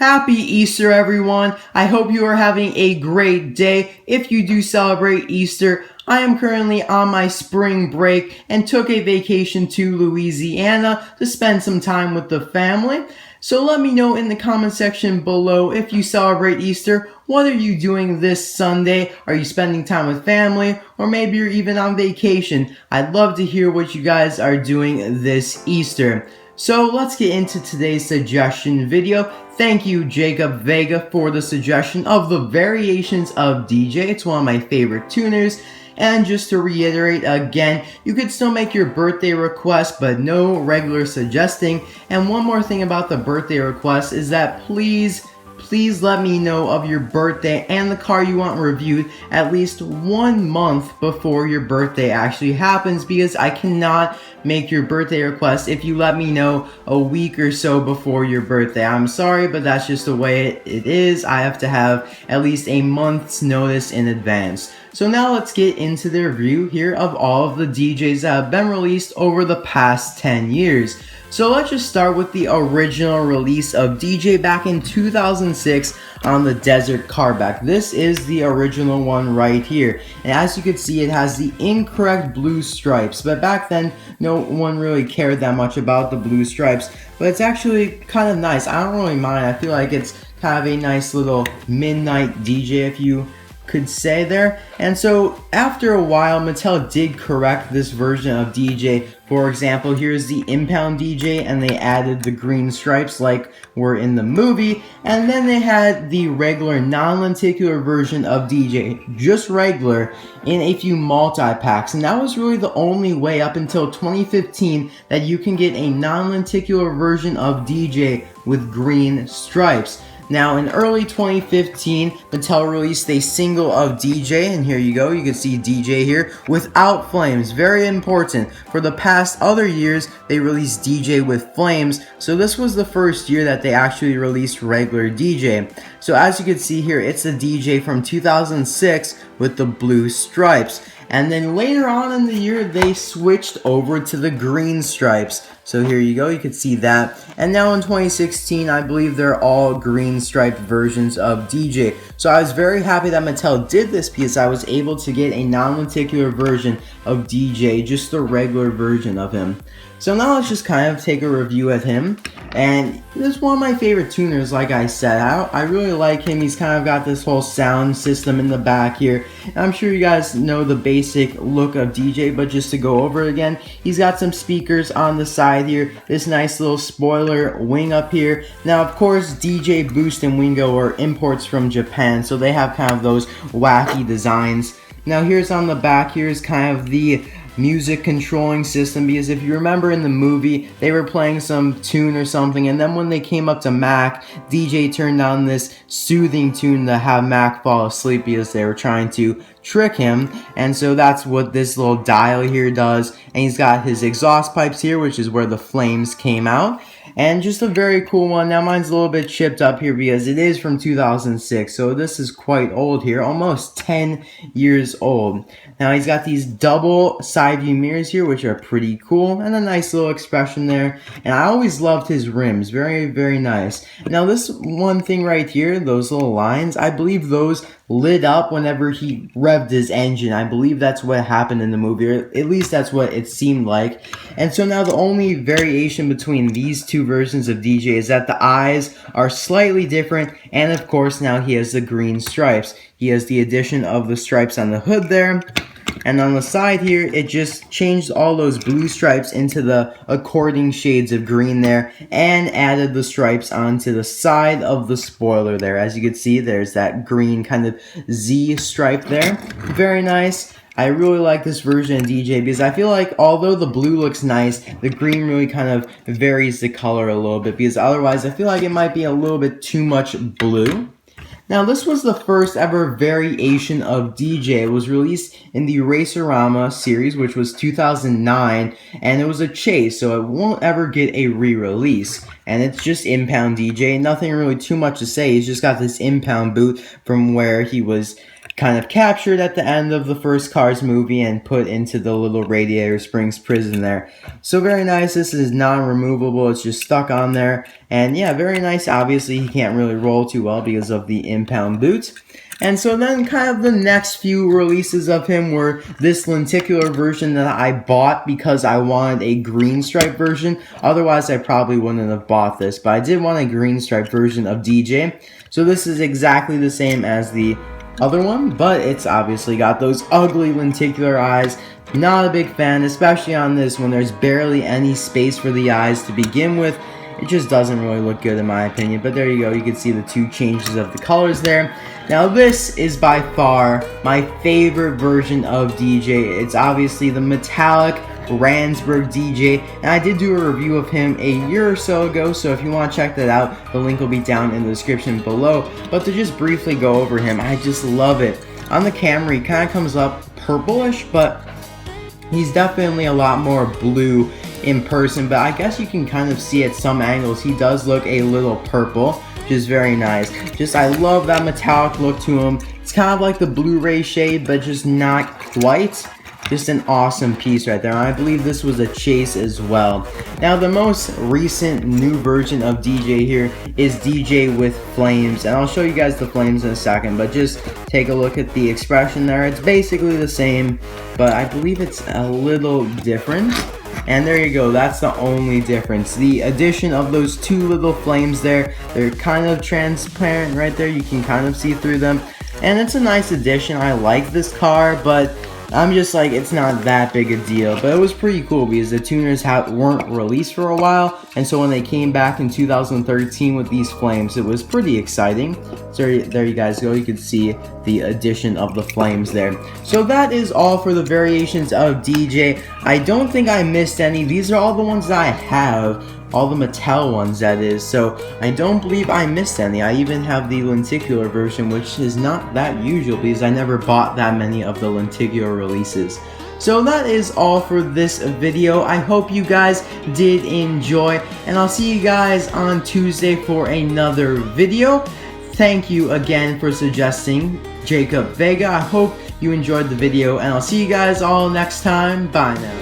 Happy Easter, everyone. I hope you are having a great day. If you do celebrate Easter, I am currently on my spring break and took a vacation to Louisiana to spend some time with the family. So let me know in the comment section below if you celebrate Easter. What are you doing this Sunday? Are you spending time with family? Or maybe you're even on vacation. I'd love to hear what you guys are doing this Easter. So let's get into today's suggestion video. Thank you, Jacob Veiga, for the suggestion of the Variations of DJ. It's one of my favorite tuners. And just to reiterate again, you could still make your birthday request, but no regular suggesting. And one more thing about the birthday request is that please let me know of your birthday and the car you want reviewed at least 1 month before your birthday actually happens, because I cannot make your birthday request if you let me know a week or so before your birthday. I'm sorry, but that's just the way it is. I have to have at least a month's notice in advance. So now let's get into the review here of all of the DJs that have been released over the past 10 years. So let's just start with the original release of DJ back in 2006 on the Desert Carback. This is the original one right here. And as you can see, it has the incorrect blue stripes. But back then, no one really cared that much about the blue stripes. But it's actually kind of nice. I don't really mind. I feel like it's kind of a nice little midnight DJ, if you could say there. And so after a while, Mattel did correct this version of DJ. For example, here's the Impound DJ, and they added the green stripes like were in the movie. And then they had the regular non-lenticular version of DJ, just regular, in a few multi-packs. And that was really the only way up until 2015 that you can get a non-lenticular version of DJ with green stripes. Now, in early 2015, Mattel released a single of DJ, and here you go, you can see DJ here, without flames. Very important. For the past other years, they released DJ with flames, so this was the first year that they actually released regular DJ. So as you can see here, it's a DJ from 2006 with the blue stripes. And then later on in the year, they switched over to the green stripes. So here you go, you can see that. And now in 2016, I believe they're all green striped versions of DJ. So I was very happy that Mattel did this because I was able to get a non-lenticular version of DJ, just the regular version of him. So now let's just kind of take a review of him. And this is one of my favorite tuners, like I said. I really like him. He's kind of got this whole sound system in the back here. And I'm sure you guys know the basic look of DJ, but just to go over it again, he's got some speakers on the side here, this nice little spoiler wing up here. Now, of course, DJ Boost and Wingo are imports from Japan, so they have kind of those wacky designs. Now, here's on the back, here's kind of the music controlling system, because if you remember in the movie, they were playing some tune or something, and then when they came up to Mac, DJ turned on this soothing tune to have Mac fall asleep because they were trying to trick him. And so that's what this little dial here does. And he's got his exhaust pipes here, which is where the flames came out. And just a very cool one. Now mine's a little bit chipped up here because it is from 2006, so this is quite old here, almost 10 years old. Now he's got these double side view mirrors here, which are pretty cool, and a nice little expression there. And I always loved his rims, very, very nice. Now this one thing right here, those little lines, I believe those lit up whenever he revved his engine. I believe that's what happened in the movie, or at least that's what it seemed like. And so now the only variation between these two versions of DJ is that the eyes are slightly different, and of course now he has the green stripes. He has the addition of the stripes on the hood there. And on the side here, it just changed all those blue stripes into the according shades of green there, and added the stripes onto the side of the spoiler there. As you can see, there's that green kind of Z stripe there. Very nice. I really like this version of DJ because I feel like although the blue looks nice, the green really kind of varies the color a little bit, because otherwise I feel like it might be a little bit too much blue. Now, this was the first ever variation of DJ. It was released in the Racerama series, which was 2009, and it was a chase, so it won't ever get a re-release. And it's just Impound DJ, nothing really too much to say. He's just got this Impound boot from where he was kind of captured at the end of the first Cars movie and put into the little Radiator Springs prison there. So very nice. This is non-removable. It's just stuck on there. And yeah, very nice. Obviously, he can't really roll too well because of the impound boot. And so then kind of the next few releases of him were this lenticular version that I bought because I wanted a green stripe version. Otherwise, I probably wouldn't have bought this. But I did want a green stripe version of DJ. So this is exactly the same as the other one, but it's obviously got those ugly lenticular eyes. Not a big fan, especially on this when there's barely any space for the eyes to begin with. It just doesn't really look good in my opinion, but there you go. You can see the two changes of the colors there. Now this is by far my favorite version of DJ. It's obviously the metallic Randsburg DJ, and I did do a review of him a year or so ago, so if you want to check that out, the link will be down in the description below. But to just briefly go over him, I just love it. On the camera, he kind of comes up purplish, but he's definitely a lot more blue in person, but I guess you can kind of see at some angles he does look a little purple, which is very nice. Just I love that metallic look to him. It's kind of like the Blu-ray shade, but just not quite. Just an awesome piece right there. I believe this was a chase as well. Now the most recent new version of DJ here is DJ with flames, and I'll show you guys the flames in a second, but just take a look at the expression there. It's basically the same, but I believe it's a little different. And there you go, that's the only difference. The addition of those two little flames there, they're kind of transparent right there. You can kind of see through them. And it's a nice addition. I like this car, but I'm just like, it's not that big a deal. But it was pretty cool because the tuners weren't released for a while. And so when they came back in 2013 with these flames, it was pretty exciting. So there you guys go. You can see the addition of the flames there. So that is all for the variations of DJ. I don't think I missed any. These are all the ones that I have. All the Mattel ones, that is. So I don't believe I missed any. I even have the lenticular version, which is not that usual because I never bought that many of the lenticular releases. So that is all for this video. I hope you guys did enjoy, and I'll see you guys on Tuesday for another video. Thank you again for suggesting Jacob Veiga. I hope you enjoyed the video, and I'll see you guys all next time. Bye now.